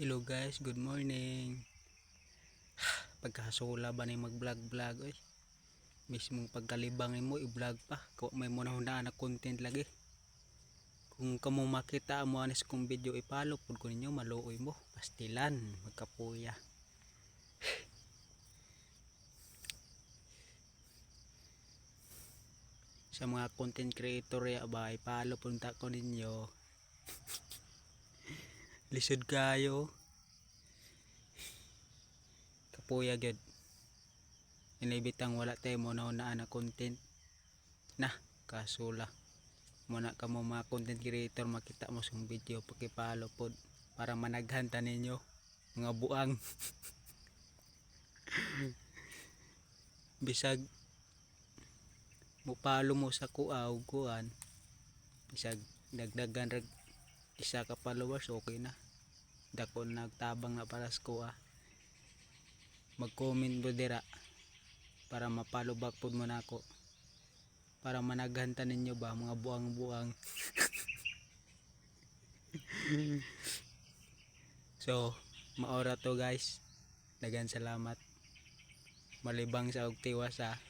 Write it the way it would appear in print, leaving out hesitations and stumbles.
Hello guys, good morning. Pagkasula ba ni mag-vlog oy? Mismong pagkalibangin mo i-vlog pa. Kung may muna hundaan na content lagi. Kung kamo makita mo anis kong video ipalo pud ko ninyo maluoy mo. Pastilan, magkapuya. Sa mga content creator ya ba ipalo punta ko ninyo. Lisod kayo. Kapuya gyud. Inibitang wala tayo muna hundaan na content. Nah, kasula. Muna ka mo mga content creator makita mo sa video pakipalo pod para managhan ta ninyo mga buang. Bisag mupalo mo sa kuaw kuan bisag dagdagan rag isa ka followers okay na dako nagtabang na para sa kuha. Mag-comment mo dira para mapalo back pod mo nako para managhan ta ninyo ba mga buang-buang. So maora to guys, dagan salamat malibang sa og tiwas ha.